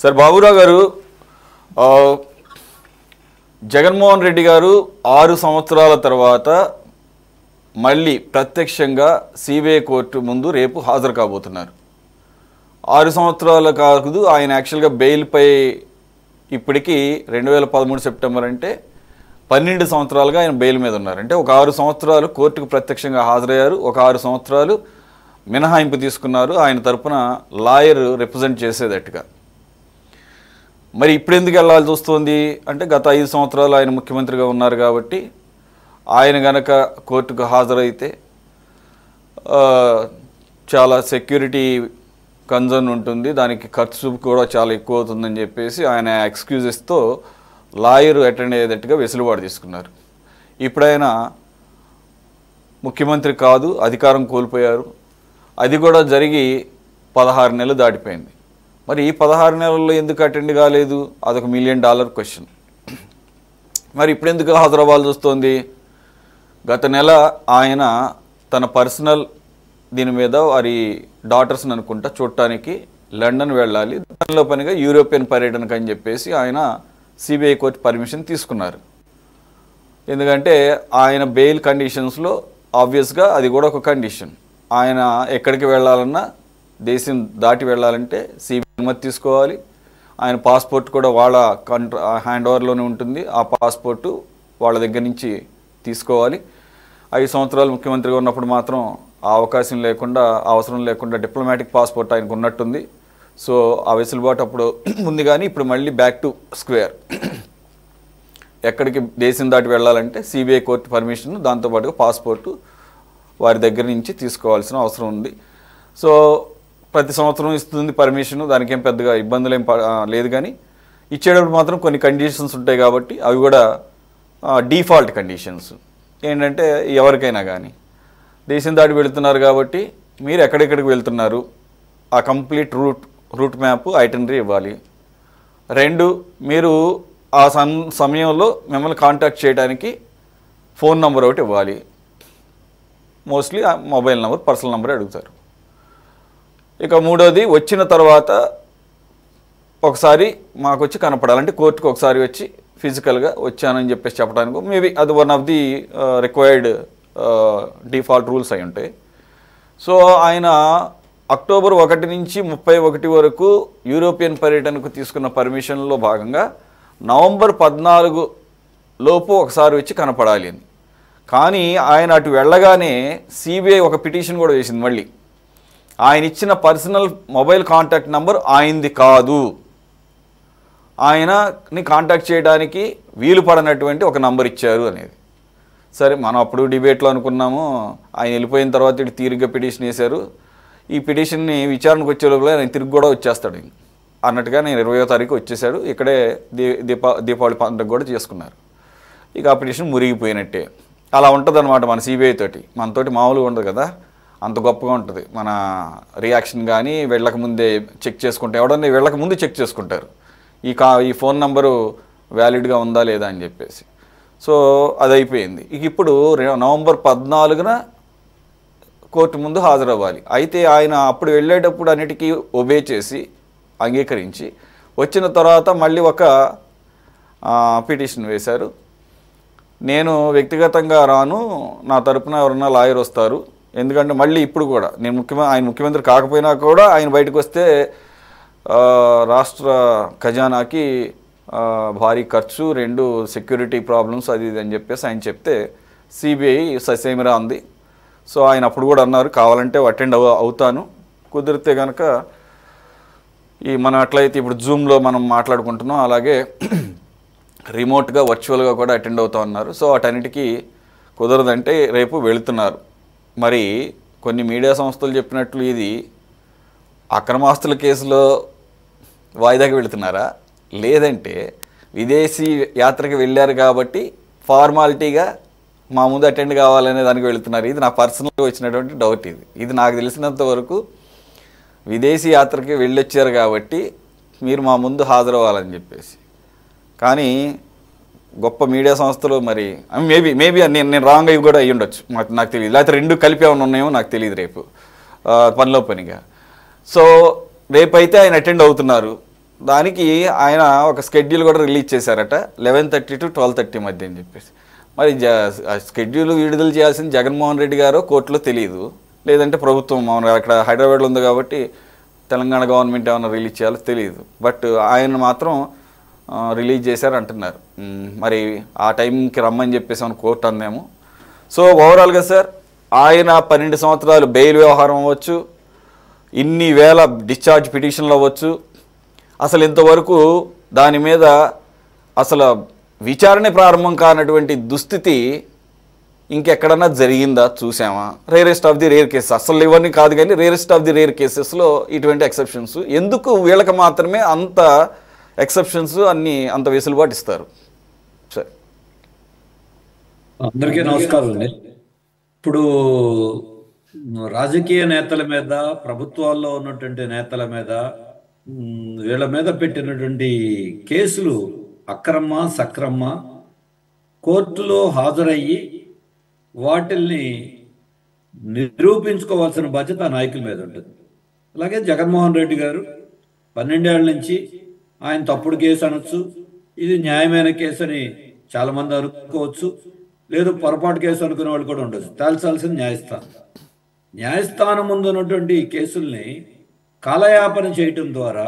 Sir Baburao గారు, జగన్మోహన్ రెడ్డి గారు 6 సంవత్సరాల తర్వాత మళ్ళీ ప్రత్యక్షంగా సిబిఐ కోర్టు ముందు రేపు హాజరు కాబోతున్నారు. 6 సంవత్సరాలు కాదు, ఆయన యాక్చువల్గా బెయిల్పై ఇప్పటికీ 2013 సెప్టెంబర్ అంటే 12 సంవత్సరాలుగా ఆయన బెయిల్ మీద ఉన్నారు. అంటే ఒక 6 సంవత్సరాలు కోర్టుకు ప్రత్యక్షంగా హాజరయ్యారు, ఒక 6 సంవత్సరాలు మినహాయింపు తీసుకున్నారు ఆయన తరపున లాయర్ రిప్రజెంట్ చేసేటట్టుగా. మరి ఇప్పుడు ఎందుకు వెళ్ళాల్సి వస్తుంది అంటే, గత 5 సంవత్సరాలు ఆయన ముఖ్యమంత్రిగా ఉన్నారు కాబట్టి ఆయన గనక కోర్టుకు హాజరైతే చాలా సెక్యూరిటీ కన్సర్న్ ఉంటుంది, దానికి ఖర్చు కూడా చాలా ఎక్కువ అవుతుందని చెప్పేసి ఆయన ఎక్స్క్యూజెస్తో లాయర్ అటెండ్ అయ్యేటట్టుగా వెసులుబాటు తీసుకున్నారు. ఇప్పుడైనా ముఖ్యమంత్రి కాదు, అధికారం కోల్పోయారు. అది కూడా జరిగి 16 నెలలు దాటిపోయింది. మరి ఈ 16 నెలల్లో ఎందుకు అటెండ్ కాలేదు? అదొక $1 మిలియన్ క్వశ్చన్. మరి ఇప్పుడు ఎందుకు హాజరవ్వాల్సి వస్తుంది? గత నెల ఆయన తన పర్సనల్ దీని మీద వారి డాటర్స్ని అనుకుంటా చూడటానికి లండన్ వెళ్ళాలి. దానిలో పనిగా యూరోపియన్ పర్యటనకు అని చెప్పేసి ఆయన సిబిఐ కోర్టు పర్మిషన్ తీసుకున్నారు. ఎందుకంటే ఆయన బెయిల్ కండిషన్స్లో ఆబ్వియస్గా అది కూడా ఒక కండిషన్. ఆయన ఎక్కడికి వెళ్ళాలన్నా, దేశం దాటి వెళ్ళాలంటే సిబిఐ అనుమతి తీసుకోవాలి. ఆయన పాస్పోర్ట్ కూడా వాళ్ళ హ్యాండ్ ఓవర్లోనే ఉంటుంది. ఆ పాస్పోర్టు వాళ్ళ దగ్గర నుంచి తీసుకోవాలి. 5 సంవత్సరాలు ముఖ్యమంత్రిగా ఉన్నప్పుడు మాత్రం ఆ అవకాశం లేకుండా, అవసరం లేకుండా డిప్లొమాటిక్ పాస్పోర్ట్ ఆయనకు ఉన్నట్టుంది. సో ఆ వెసులుబాటు అప్పుడు ఉంది. కానీ ఇప్పుడు మళ్ళీ బ్యాక్ టు స్క్వేర్. ఎక్కడికి దేశం దాటి వెళ్ళాలంటే సిబిఐ కోర్టు పర్మిషన్, దాంతోపాటుగా పాస్పోర్టు వారి దగ్గర నుంచి తీసుకోవాల్సిన అవసరం ఉంది. సో ప్రతి సంవత్సరం ఇస్తుంది పర్మిషను, దానికి ఏం పెద్దగా ఇబ్బందులు ఏం లేదు. కానీ ఇచ్చేటప్పుడు మాత్రం కొన్ని కండిషన్స్ ఉంటాయి కాబట్టి అవి కూడా డిఫాల్ట్ కండిషన్స్. ఏంటంటే ఎవరికైనా కానీ దేశం దాటి వెళుతున్నారు కాబట్టి మీరు ఎక్కడెక్కడికి వెళ్తున్నారు ఆ కంప్లీట్ రూట్ మ్యాప్ ఐటనరీ ఇవ్వాలి. 2, మీరు ఆ సమయంలో మిమ్మల్ని కాంటాక్ట్ చేయడానికి ఫోన్ నెంబర్ ఒకటి ఇవ్వాలి. Mostly mobile number, personal number అడుగుతారు. ఇక 3వది, వచ్చిన తర్వాత ఒకసారి మాకు వచ్చి కనపడాలంటే కోర్టుకు ఒకసారి వచ్చి ఫిజికల్గా వచ్చానని చెప్పేసి చెప్పడానికి మేబీ అది one of the required default rules అయి ఉంటాయి. సో ఆయన అక్టోబర్ 1 నుంచి 31 వరకు యూరోపియన్ పర్యటనకు తీసుకున్న పర్మిషన్లో భాగంగా నవంబర్ 14 లోపు ఒకసారి వచ్చి కనపడాలి అని. కానీ ఆయన అటు వెళ్ళగానే సిబిఐ ఒక పిటిషన్ కూడా వేసింది. మళ్ళీ ఆయన ఇచ్చిన పర్సనల్ మొబైల్ కాంటాక్ట్ నెంబర్ ఆయనది కాదు, ఆయనని కాంటాక్ట్ చేయడానికి వీలు పడనటువంటి ఒక నంబర్ ఇచ్చారు అనేది. సరే, మనం అప్పుడు డిబేట్లో అనుకున్నాము, ఆయన వెళ్ళిపోయిన తర్వాత ఇటు తీరిగ్గా పిటిషన్ వేశారు, ఈ పిటిషన్ని విచారణకు వచ్చే లోపల ఆయన తిరిగి కూడా వచ్చేస్తాడు అన్నట్టుగా. నేను 20వ తారీఖు వచ్చేసాడు, ఇక్కడే దీపావళి పండుగ కూడా చేసుకున్నారు. ఇక ఆ పిటిషన్ మురిగిపోయినట్టే. అలా ఉంటుంది అనమాట మన సిబిఐ తోటి. మనతోటి మామూలుగా ఉండదు కదా, అంత గొప్పగా ఉంటుంది మన రియాక్షన్. కానీ వెళ్ళక ముందే చెక్ చేసుకుంటే, ఎవడన్నా వెళ్ళక ముందు చెక్ చేసుకుంటారు ఈ ఫోన్ నెంబరు వ్యాలిడ్గా ఉందా లేదా అని చెప్పేసి. సో అది అయిపోయింది. ఇక ఇప్పుడు నవంబర్ 14న కోర్టు ముందు హాజరవ్వాలి. అయితే ఆయన అప్పుడు వెళ్ళేటప్పుడు అన్నిటికీ ఒబే చేసి అంగీకరించి వచ్చిన తర్వాత మళ్ళీ ఒక పిటిషన్ వేశారు. నేను వ్యక్తిగతంగా రాను, నా తరపున ఎవరన్నా లాయర్ వస్తారు. ఎందుకంటే మళ్ళీ ఇప్పుడు కూడా నేను ఆయన ముఖ్యమంత్రి కాకపోయినా కూడా ఆయన బయటకు వస్తే రాష్ట్ర ఖజానాకి భారీ ఖర్చు, 2 సెక్యూరిటీ ప్రాబ్లమ్స్ అది ఇది అని చెప్పేసి ఆయన చెప్తే సిబిఐ ససేమిరా అంది. సో ఆయన అప్పుడు కూడా అన్నారు, కావాలంటే అటెండ్ అవుతాను, కుదిరితే కనుక మనం అట్లయితే ఇప్పుడు జూమ్లో మనం మాట్లాడుకుంటున్నాం అలాగే రిమోట్గా వర్చువల్గా కూడా అటెండ్ అవుతా ఉన్నారు. సో వాటన్నిటికీ కుదరదంటే రేపు వెళుతున్నారు. మరి కొన్ని మీడియా సంస్థలు చెప్పినట్లు ఇది అక్రమాస్తుల కేసులో వాయిదాకి వెళుతున్నారా, లేదంటే విదేశీ యాత్రకు వెళ్ళారు కాబట్టి ఫార్మాలిటీగా మా ముందు అటెండ్ కావాలనే దానికి వెళుతున్నారు? ఇది నా పర్సనల్గా వచ్చినటువంటి డౌట్. ఇది నాకు తెలిసినంత వరకు విదేశీ యాత్రకి వెళ్ళొచ్చారు కాబట్టి మీరు మా ముందు హాజరవ్వాలని చెప్పేసి. కానీ గొప్ప మీడియా సంస్థలు మరి మేబీ నేను రాంగ్ అయ్యి కూడా అయ్యి ఉండొచ్చు, నాకు తెలియదు. లేకపోతే 2 కలిపి ఏమైనా ఉన్నాయేమో నాకు తెలియదు రేపు పనిలో పనిగా. సో రేపైతే ఆయన అటెండ్ అవుతున్నారు. దానికి ఆయన ఒక స్కెడ్యూల్ కూడా రిలీజ్ చేశారట, 11:30 to 12:30 మధ్య అని చెప్పేసి. మరి స్కెడ్యూల్ విడుదల చేయాల్సింది జగన్మోహన్ రెడ్డి గారు కోర్టులో తెలియదు, లేదంటే ప్రభుత్వం అక్కడ హైదరాబాద్లో ఉంది కాబట్టి తెలంగాణ గవర్నమెంట్ ఏమైనా రిలీజ్ చేయాలో తెలియదు. బట్ ఆయన మాత్రం రిలీజ్ చేశారు అంటున్నారు. మరి ఆ టైంకి రమ్మని చెప్పేసి మన కోర్టు అందేమో. సో ఓవరాల్గా సార్, ఆయన 12 సంవత్సరాలు బెయిల్ వ్యవహారం అవ్వచ్చు, ఇన్ని వేల డిశ్చార్జ్ పిటిషన్లు అవ్వచ్చు, అసలు ఇంతవరకు దాని మీద అసలు విచారణ ప్రారంభం కానటువంటి దుస్థితి ఇంకెక్కడన్నా జరిగిందా చూసామా? Rarest of the rare cases, అసలు ఇవన్నీ కాదు కానీ రేరెస్ట్ ఆఫ్ ది రేర్ కేసెస్లో ఇటువంటి ఎక్సెప్షన్స్ ఎందుకు? వీళ్ళకి మాత్రమే అంత ఎక్సెప్షన్స్ అన్నీ అంత వెసులుబాటు ఇస్తారు. సరే, అందరికీ నమస్కారం అండి. ఇప్పుడు రాజకీయ నేతల మీద, ప్రభుత్వాల్లో ఉన్నటువంటి నేతల మీద, వీళ్ళ మీద పెట్టినటువంటి కేసులు అక్రమ సక్రమ కోర్టులో హాజరయ్యి వాటిల్ని నిరూపించుకోవాల్సిన బాధ్యత నాయకుల మీద ఉంటుంది. అలాగే జగన్మోహన్ రెడ్డి గారు 12 ఏళ్ల నుంచి ఆయన తప్పుడు కేసు అనొచ్చు, ఇది న్యాయమైన కేసు అని చాలామంది అనుకోవచ్చు, లేదు పొరపాటు కేసు అనుకునే వాళ్ళు కూడా ఉండొచ్చు. తేల్చాల్సిన న్యాయస్థానం ముందు ఉన్నటువంటి కేసుల్ని కాలయాపన చేయటం ద్వారా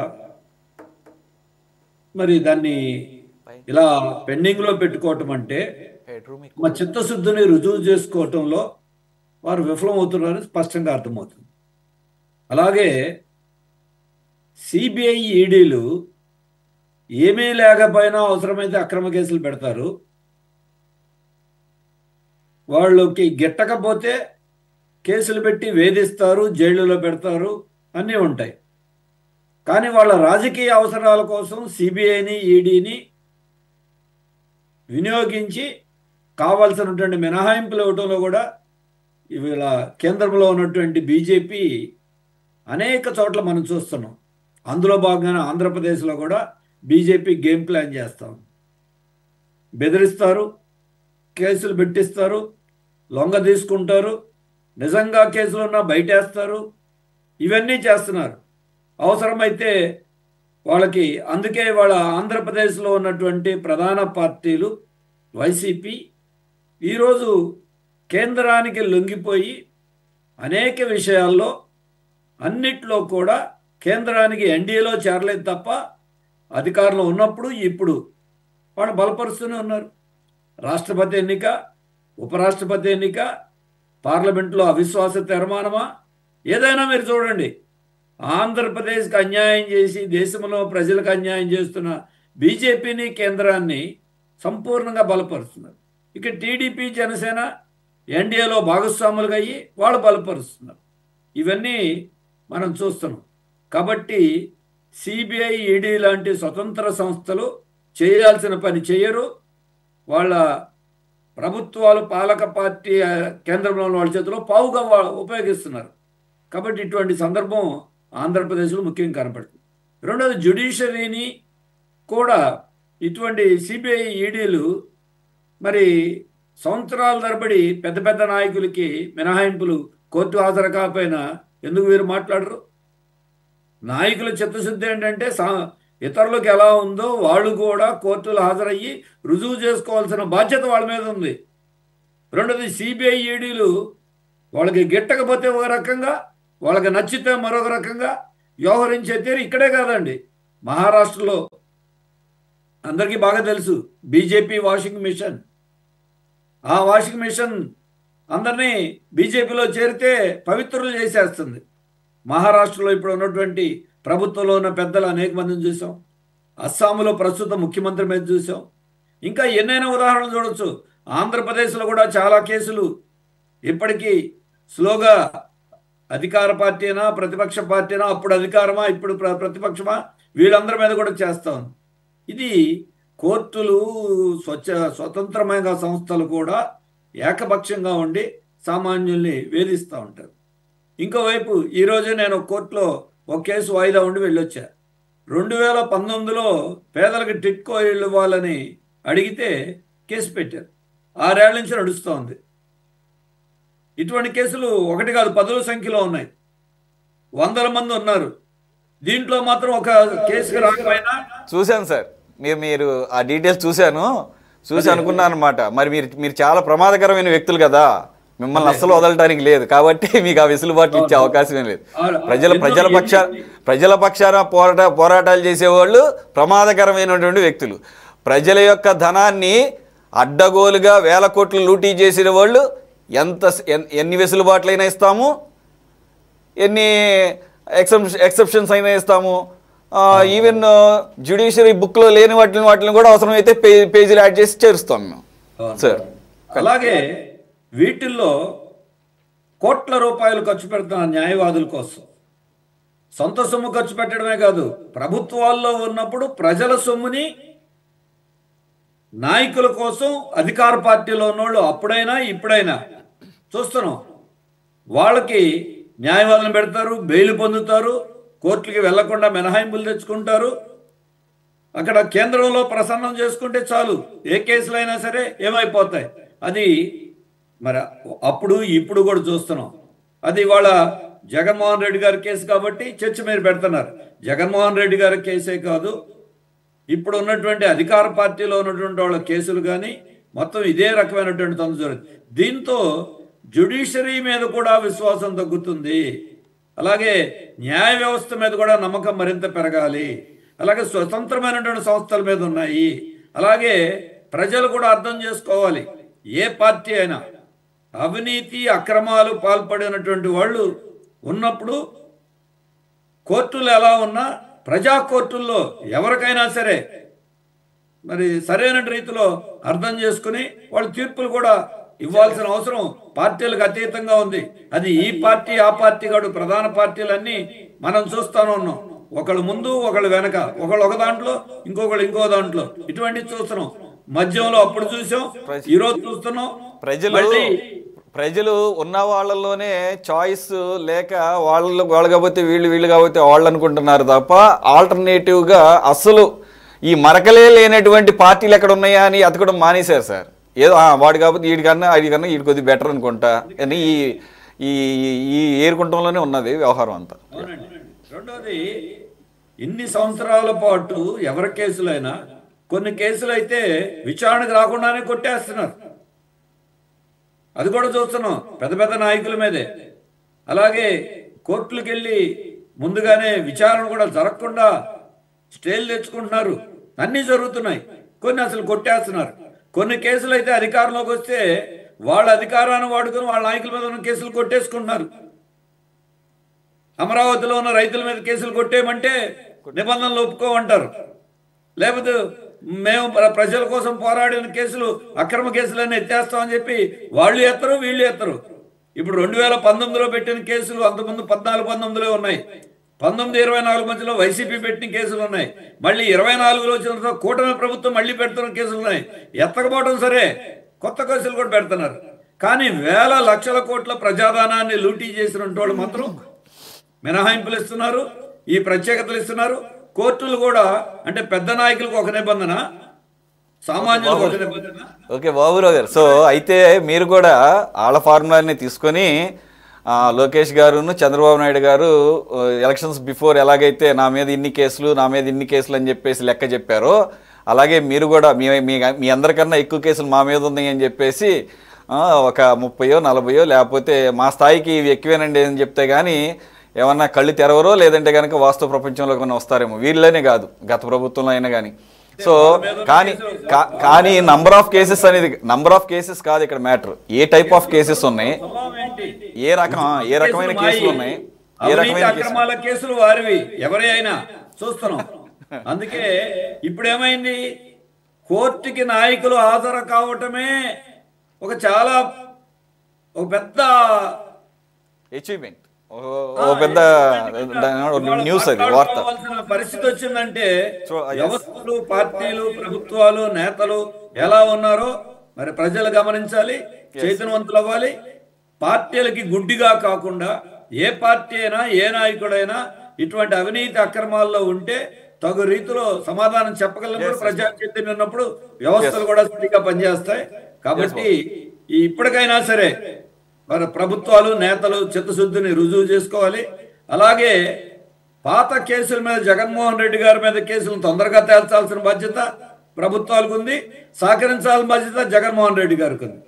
మరి దాన్ని ఇలా పెండింగ్లో పెట్టుకోవటం అంటే మా చిత్తశుద్ధిని రుజువు చేసుకోవటంలో వారు విఫలమవుతున్నారని స్పష్టంగా అర్థమవుతుంది. అలాగే సిబిఐ ఈడీలు ఏమీ లేకపోయినా అవసరమైతే అక్రమ కేసులు పెడతారు, వాళ్ళకి గిట్టకపోతే కేసులు పెట్టి వేధిస్తారు, జైలులో పెడతారు, అన్నీ ఉంటాయి. కానీ వాళ్ళ రాజకీయ అవసరాల కోసం సిబిఐని ఈడీని వినియోగించి కావాల్సినటువంటి మినహాయింపులు ఇవ్వటంలో కూడా ఇవాళ కేంద్రంలో ఉన్నటువంటి బీజేపీ అనేక చోట్ల మనం చూస్తున్నాం. అందులో భాగంగానే ఆంధ్రప్రదేశ్లో కూడా బీజేపీ గేమ్ ప్లాన్ చేస్తాం. బెదిరిస్తారు, కేసులు పెట్టిస్తారు, లొంగ తీసుకుంటారు, నిజంగా కేసులు ఉన్నా బయటేస్తారు, ఇవన్నీ చేస్తున్నారు. అవసరమైతే వాళ్ళకి అందుకే వాళ్ళ ఆంధ్రప్రదేశ్లో ఉన్నటువంటి ప్రధాన పార్టీలు వైసీపీ ఈరోజు కేంద్రానికి లొంగిపోయి అనేక విషయాల్లో అన్నిట్లో కూడా కేంద్రానికి ఎన్డీఏలో చేరలేదు తప్ప అధికారంలో ఉన్నప్పుడు ఇప్పుడు వాళ్ళు బలపరుస్తూనే ఉన్నారు. రాష్ట్రపతి ఎన్నిక, ఉపరాష్ట్రపతి ఎన్నిక, పార్లమెంట్లో అవిశ్వాస తీర్మానమా, ఏదైనా మీరు చూడండి, ఆంధ్రప్రదేశ్కి అన్యాయం చేసి దేశంలో ప్రజలకు అన్యాయం చేస్తున్న బీజేపీని కేంద్రాన్ని సంపూర్ణంగా బలపరుస్తున్నారు. ఇక టీడీపీ జనసేన ఎన్డీఏలో భాగస్వాములుగా అయ్యి వాళ్ళు బలపరుస్తున్నారు. ఇవన్నీ మనం చూస్తున్నాం. కాబట్టి సిబిఐ ఈడీ లాంటి స్వతంత్ర సంస్థలు చేయాల్సిన పని చేయరు. వాళ్ళ ప్రభుత్వాలు పాలక పార్టీ కేంద్రంలో వాళ్ళ చేతిలో పావుగా ఉపయోగిస్తున్నారు. కాబట్టి ఇటువంటి సందర్భం ఆంధ్రప్రదేశ్లో ముఖ్యంగా కనపడుతుంది. రెండోది, జ్యుడిషియరీని కూడా ఇటువంటి సిబిఐ ఈడీలు మరి సంవత్సరాల తరబడి పెద్ద పెద్ద నాయకులకి మినహాయింపులు, కోర్టు హాజరు కాకపోయినా ఎందుకు వీరు మాట్లాడరు? నాయకుల చిత్తశుద్ధి ఏంటంటే ఇతరులకు ఎలా ఉందో వాళ్ళు కూడా కోర్టులు హాజరయ్యి రుజువు చేసుకోవాల్సిన బాధ్యత వాళ్ళ మీద ఉంది. రెండోది, సిబిఐ ఈడీలు వాళ్ళకి గిట్టకపోతే ఒక రకంగా, వాళ్ళకి నచ్చితే మరొక రకంగా వ్యవహరించే తీరు ఇక్కడే కాదండి, మహారాష్ట్రలో అందరికీ బాగా తెలుసు బీజేపీ వాషింగ్ మిషన్. ఆ వాషింగ్ మిషన్ అందరినీ బీజేపీలో చేరితే పవిత్రులు చేసేస్తుంది. మహారాష్ట్రలో ఇప్పుడు ఉన్నటువంటి ప్రభుత్వంలో ఉన్న పెద్దలు అనేక మందిని చూసాం. అస్సాంలో ప్రస్తుత ముఖ్యమంత్రి మీద చూసాం. ఇంకా ఎన్నైనా ఉదాహరణలు చూడొచ్చు. ఆంధ్రప్రదేశ్లో కూడా చాలా కేసులు ఇప్పటికీ స్లోగా అధికార పార్టీనా ప్రతిపక్ష పార్టీనా, అప్పుడు అధికారమా ఇప్పుడు ప్రతిపక్షమా, వీళ్ళందరి మీద కూడా చేస్తాం. ఇది కోర్టులు స్వతంత్రమైన సంస్థలు కూడా ఏకపక్షంగా ఉండి సామాన్యుల్ని వేధిస్తూ ఉంటారు. ఇంకోవైపు ఈరోజు నేను కోర్టులో ఒక కేసు వాయిదా ఉండి వెళ్ళొచ్చా. 2019లో పేదలకు టిట్కో ఇళ్ళు ఇవ్వాలని అడిగితే కేసు పెట్టారు. 6 ఏళ్ల నుంచి నడుస్తోంది. ఇటువంటి కేసులు ఒకటి కాదు, 10ల సంఖ్యలో ఉన్నాయి. 100 మంది ఉన్నారు. దీంట్లో మాత్రం ఒక కేసుకి రాకపోయినా చూశాను సార్, మీరు ఆ డీటెయిల్స్ చూసి అనుకున్నాను అనమాట. మరి మీరు చాలా ప్రమాదకరమైన వ్యక్తులు కదా, మిమ్మల్ని అస్సలు వదలటానికి లేదు కాబట్టి మీకు ఆ వెసులుబాట్లు ఇచ్చే అవకాశమే లేదు. ప్రజల పక్షాన పోరాటాలు చేసేవాళ్ళు ప్రమాదకరమైనటువంటి వ్యక్తులు. ప్రజల యొక్క ధనాన్ని అడ్డగోలుగా వేల కోట్లు లూటీ చేసిన వాళ్ళు ఎన్ని వెసులుబాట్లైనా ఇస్తాము, ఎన్ని ఎక్సెప్షన్స్ అయినా ఇస్తాము. ఈవెన్ జ్యుడిషియరీ బుక్లో లేని వాటిని కూడా అవసరమైతే పేజీలు యాడ్ చేసి చేరుస్తాం మేము సార్. అలాగే వీటిల్లో కోట్ల రూపాయలు ఖర్చు పెడుతున్న న్యాయవాదుల కోసం సొంత సొమ్ము ఖర్చు పెట్టడమే కాదు, ప్రభుత్వాల్లో ఉన్నప్పుడు ప్రజల సొమ్ముని నాయకుల కోసం అధికార పార్టీలో ఉన్నోళ్ళు అప్పుడైనా ఇప్పుడైనా చూస్తున్నాం. వాళ్ళకి న్యాయవాదులను పెడతారు, బెయిల్ పొందుతారు, కోర్టులకి వెళ్లకుండా మినహాయింపులు తెచ్చుకుంటారు. అక్కడ కేంద్రంలో ప్రసన్నం చేసుకుంటే చాలు, ఏ కేసులైనా సరే ఏమైపోతాయి. అది మరి అప్పుడు ఇప్పుడు కూడా చూస్తున్నాం. అది ఇవాళ జగన్మోహన్ రెడ్డి గారి కేసు కాబట్టి చర్చ మీరు పెడుతున్నారు. జగన్మోహన్ రెడ్డి గారి కేసే కాదు, ఇప్పుడు ఉన్నటువంటి అధికార పార్టీలో ఉన్నటువంటి వాళ్ళ కేసులు కానీ మొత్తం ఇదే రకమైనటువంటి తొందర జరుగుతుంది. దీంతో జ్యుడిషియరీ మీద కూడా విశ్వాసం తగ్గుతుంది. అలాగే న్యాయ వ్యవస్థ మీద కూడా నమ్మకం మరింత పెరగాలి. అలాగే స్వతంత్రమైనటువంటి సంస్థల మీద ఉన్నాయి. అలాగే ప్రజలు కూడా అర్థం చేసుకోవాలి, ఏ పార్టీ అయినా అవినీతి అక్రమాలు పాల్పడినటువంటి వాళ్ళు ఉన్నప్పుడు కోర్టులు ఎలా ఉన్నా ప్రజా కోర్టుల్లో ఎవరికైనా సరే మరి సరైన రీతిలో అర్థం చేసుకుని వాళ్ళు తీర్పులు కూడా ఇవ్వాల్సిన అవసరం పార్టీలకు అతీతంగా ఉంది. అది ఈ పార్టీ ఆ పార్టీ కాదు, ప్రధాన పార్టీలన్నీ మనం చూస్తానే ఉన్నాం. ఒకళ్ళు ముందు ఒకళ్ళు వెనక, ఒకళ్ళు ఒక దాంట్లో ఇంకొకళ్ళు ఇంకో దాంట్లో, ఇటువంటివి చూస్తున్నాం. మధ్యంలో అప్పుడు చూసాం, ఈరోజు చూస్తున్నాం. ప్రజలు ఉన్న వాళ్ళలోనే చాయిస్ లేక వాళ్ళు కాకపోతే వీళ్ళు కాకపోతే వాళ్ళు అనుకుంటున్నారు తప్ప ఆల్టర్నేటివ్గా అసలు ఈ మరకలే లేనటువంటి పార్టీలు ఎక్కడ ఉన్నాయా అని అతకడం మానేశారు సార్. ఏదో వాడు కాకపోతే వీడికన్నా వీడి కొద్దిగా బెటర్ అనుకుంటా అని ఈ ఏరుకుంటంలోనే ఉన్నది వ్యవహారం అంతా. రెండోది, ఇన్ని సంవత్సరాల పాటు ఎవరి కేసులైనా కొన్ని కేసులు అయితే విచారణకు రాకుండానే కొట్టేస్తున్నారు. అది కూడా చూస్తున్నాం పెద్ద పెద్ద నాయకుల మీదే. అలాగే కోర్టులకు వెళ్ళి ముందుగానే విచారణ కూడా జరగకుండా స్టేలు తెచ్చుకుంటున్నారు. అన్నీ జరుగుతున్నాయి. కొన్ని అసలు కొట్టేస్తున్నారు. కొన్ని కేసులు అయితే అధికారంలోకి వస్తే వాళ్ళ అధికారాన్ని వాడుకొని వాళ్ళ నాయకుల మీద ఉన్న కేసులు కొట్టేసుకుంటున్నారు. అమరావతిలో ఉన్న రైతుల మీద కేసులు కొట్టేయమంటే నిబంధనలు ఒప్పుకోమంటారు. లేకపోతే మేము ప్రజల కోసం పోరాడిన కేసులు అక్రమ కేసులన్నీ ఎత్తేస్తామని చెప్పి వాళ్ళు ఎత్తరు, వీళ్ళు ఎత్తరు. ఇప్పుడు 2019లో పెట్టిన కేసులు అంతకుముందు 14-19లో ఉన్నాయి. 19-24 మధ్యలో వైసీపీ పెట్టిన కేసులు ఉన్నాయి. మళ్ళీ 24లో వచ్చిన తర్వాత కూటమి ప్రభుత్వం మళ్ళీ పెడుతున్న కేసులు ఉన్నాయి. ఎత్తకపోవడం సరే, కొత్త కేసులు కూడా పెడుతున్నారు. కానీ వేల లక్షల కోట్ల ప్రజాధనాన్ని లూటీ చేసిన వాళ్ళు మాత్రం మినహాయింపులు ఇస్తున్నారు, ఈ ప్రత్యేకతలు ఇస్తున్నారు. కోర్టులు కూడా అంటే పెద్ద నాయకులకు ఒక నిబంధన, సామాన్యులకు ఒక నిబంధన. ఓకే బాబురావు గారు, సో అయితే మీరు కూడా ఆళ్ళ ఫార్ములాని తీసుకొని లోకేష్ గారును చంద్రబాబు నాయుడు గారు ఎలక్షన్స్ బిఫోర్ ఎలాగైతే నా మీద ఇన్ని కేసులు అని చెప్పేసి లెక్క చెప్పారో, అలాగే మీరు కూడా మీ అందరికన్నా ఎక్కువ కేసులు మా మీద ఉన్నాయి అని చెప్పేసి ఒక 30-40 లేకపోతే మా స్థాయికి ఇవి ఎక్కువేనండి అని చెప్తే కానీ ఏమన్నా కళ్ళు తెరవరో, లేదంటే కనుక వాస్తవ ప్రపంచంలో కొన్ని వస్తారేమో. వీళ్ళనే కాదు, గత ప్రభుత్వంలో అయినా కానీ. సో కానీ నంబర్ ఆఫ్ కేసెస్ కాదు ఇక్కడ matter. A type of cases ఉన్నాయి, ఏ రకమైన కేసులు ఉన్నాయి, ఏ రకమైన కేసులు వారివి ఎవరి అయినా చూస్తున్నాం. అందుకే ఇప్పుడు ఏమైంది, కోర్టుకి నాయకులు హాజరు కావటమే ఒక పెద్ద అచీవ్మెంట్, పెద్ద న్యూస్, అది వార్త. పరిస్థితి వచ్చిందంటే వ్యవస్థలు, పార్టీలు, ప్రభుత్వాలు, నేతలు ఎలా ఉన్నారో మరి ప్రజలు గమనించాలి, చైతన్యవంతులు అవ్వాలి. పార్టీలకి గుడ్డిగా కాకుండా ఏ పార్టీ అయినా ఏ నాయకుడైనా ఇటువంటి అవినీతి అక్రమాల్లో ఉంటే తగు రీతిలో సమాధానం చెప్పగలిగినప్పుడు, ప్రజా చైతన్యం ఉన్నప్పుడు వ్యవస్థలు కూడా సరిగ్గా పనిచేస్తాయి. కాబట్టి ఇప్పటికైనా సరే మరి ప్రభుత్వాలు, నేతలు చిత్తశుద్ధిని రుజువు చేసుకోవాలి. అలాగే పాత కేసుల మీద జగన్మోహన్ రెడ్డి గారి మీద కేసులను తొందరగా తేల్చాల్సిన బాధ్యత ప్రభుత్వాలకు ఉంది, సహకరించాల్సిన బాధ్యత జగన్మోహన్ రెడ్డి గారికి ఉంది.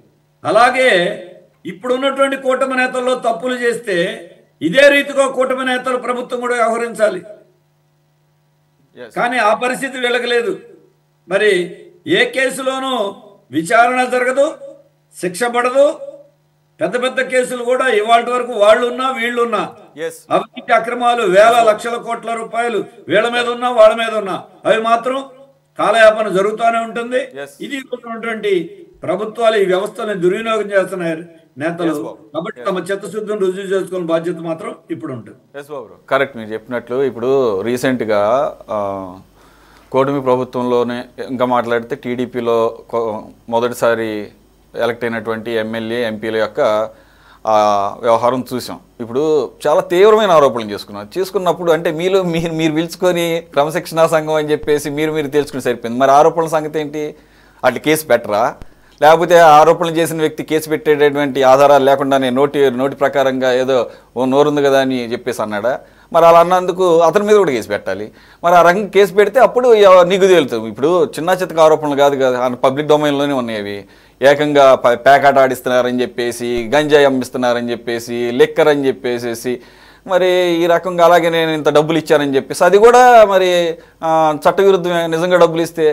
అలాగే ఇప్పుడు ఉన్నటువంటి కూటమి నేతల్లో తప్పులు చేస్తే ఇదే రీతిగా కూటమి నేతలు ప్రభుత్వం కూడా వ్యవహరించాలి. కానీ ఆ పరిస్థితి వీళ్ళకి లేదు. మరి ఏ కేసులోనూ విచారణ జరగదు, శిక్ష పడదు. పెద్ద పెద్ద కేసులు కూడా ఇవాళ వరకు వాళ్ళున్నా వీళ్ళున్నా అవినీతి అక్రమాలు వేల లక్షల కోట్ల రూపాయలు వీళ్ళ మీద ఉన్నా వాళ్ళ మీద ఉన్నా అవి మాత్రం కాలయాపన జరుగుతూనే ఉంటుంది. ఇది ఉన్నటువంటి ప్రభుత్వాలు ఈ వ్యవస్థను దుర్వినియోగం చేస్తున్నారు నేతలు. కాబట్టి తమ చిత్తశుద్ధిని రుజువు చేసుకునే బాధ్యత మాత్రం ఇప్పుడు ఉంటుంది. కరెక్ట్, మీరు చెప్పినట్లు ఇప్పుడు రీసెంట్గా కూటమి ప్రభుత్వంలోనే ఇంకా మాట్లాడితే టీడీపీలో మొదటిసారి ఎలక్ట్ అయినటువంటి ఎమ్మెల్యే ఎంపీల యొక్క వ్యవహారం చూసాం. ఇప్పుడు చాలా తీవ్రమైన ఆరోపణలు చేసుకున్నప్పుడు అంటే మీరు పిలుచుకొని క్రమశిక్షణా సంఘం అని చెప్పేసి మీరు తెలుసుకుని సరిపోయింది. మరి ఆరోపణల సంగతి ఏంటి? అట్లా కేసు పెట్టరా? లేకపోతే ఆరోపణలు చేసిన వ్యక్తి కేసు పెట్టేటటువంటి ఆధారాలు లేకుండానే నోటి ప్రకారంగా ఏదో ఓ నోరుంది కదా అని చెప్పేసి అన్నాడా? మరి అలా అన్నందుకు అతని మీద కూడా కేసు పెట్టాలి. మరి ఆ రకంగా కేసు పెడితే అప్పుడు నీకు తేలుతుంది. ఇప్పుడు చిన్న చిత్తక ఆరోపణలు కాదు కదా, పబ్లిక్ డొమైన్లోనే ఉన్నాయి అవి. ఏకంగా ప్యాకెట్ ఆడిస్తున్నారని చెప్పేసి, గంజాయి అమ్మిస్తున్నారని చెప్పేసి, లిక్కర్ అని చెప్పేసి, మరి ఈ రకంగా అలాగే నేను ఇంత డబ్బులు ఇచ్చానని చెప్పేసి అది కూడా మరి చట్టవిరుద్ధమే. నిజంగా డబ్బులు ఇస్తే